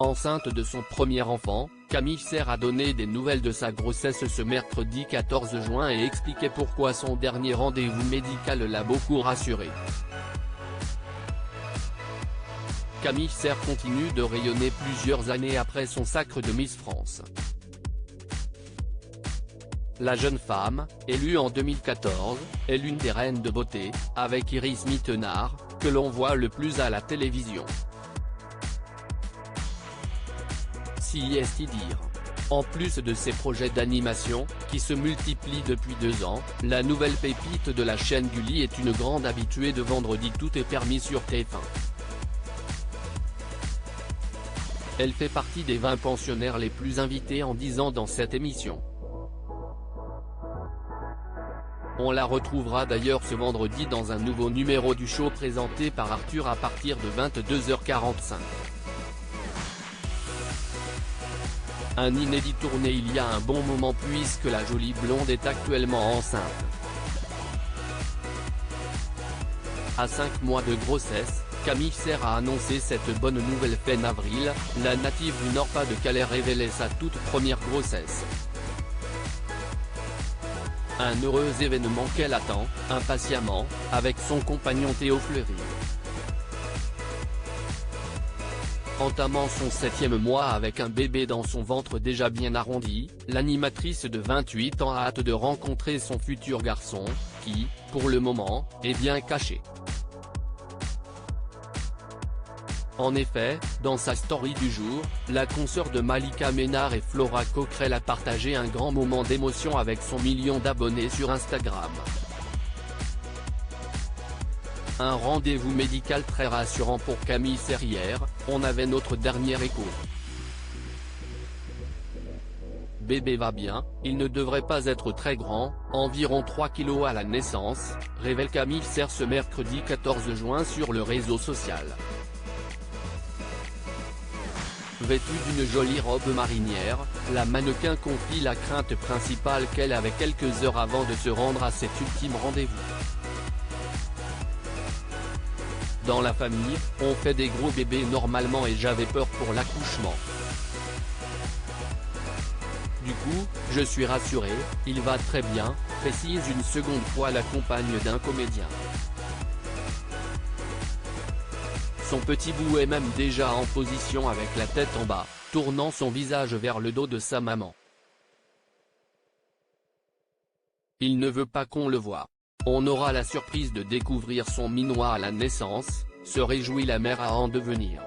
Enceinte de son premier enfant, Camille Serre a donné des nouvelles de sa grossesse ce mercredi 14 juin et expliqué pourquoi son dernier rendez-vous médical l'a beaucoup rassurée. Camille Serre continue de rayonner plusieurs années après son sacre de Miss France. La jeune femme, élue en 2014, est l'une des reines de beauté, avec Iris Mittenard, que l'on voit le plus à la télévision. Si est-y dire. En plus de ses projets d'animation, qui se multiplient depuis 2 ans, la nouvelle pépite de la chaîne Gulli est une grande habituée de Vendredi Tout est permis sur TF1. Elle fait partie des 20 pensionnaires les plus invités en 10 ans dans cette émission. On la retrouvera d'ailleurs ce vendredi dans un nouveau numéro du show présenté par Arthur à partir de 22h45. Un inédit tourné il y a un bon moment puisque la jolie blonde est actuellement enceinte. À 5 mois de grossesse, Camille Serre a annoncé cette bonne nouvelle fin avril, la native du Nord-Pas-de-Calais révélait sa toute première grossesse. Un heureux événement qu'elle attend, impatiemment, avec son compagnon Théo Fleury. Entamant son 7e mois avec un bébé dans son ventre déjà bien arrondi, l'animatrice de 28 ans a hâte de rencontrer son futur garçon, qui, pour le moment, est bien caché. En effet, dans sa story du jour, la consoeur de Malika Ménard et Flora Coquerel a partagé un grand moment d'émotion avec son million d'abonnés sur Instagram. Un rendez-vous médical très rassurant pour Camille Serre hier, on avait notre dernier écho. Bébé va bien, il ne devrait pas être très grand, environ 3 kg à la naissance, révèle Camille Serre ce mercredi 14 juin sur le réseau social. Vêtue d'une jolie robe marinière, la mannequin confie la crainte principale qu'elle avait quelques heures avant de se rendre à cet ultime rendez-vous. Dans la famille, on fait des gros bébés normalement et j'avais peur pour l'accouchement. Du coup, je suis rassurée, il va très bien, précise une seconde fois la compagne d'un comédien. Son petit bout est même déjà en position avec la tête en bas, tournant son visage vers le dos de sa maman. Il ne veut pas qu'on le voie. On aura la surprise de découvrir son minois à la naissance, se réjouit la mère à en devenir.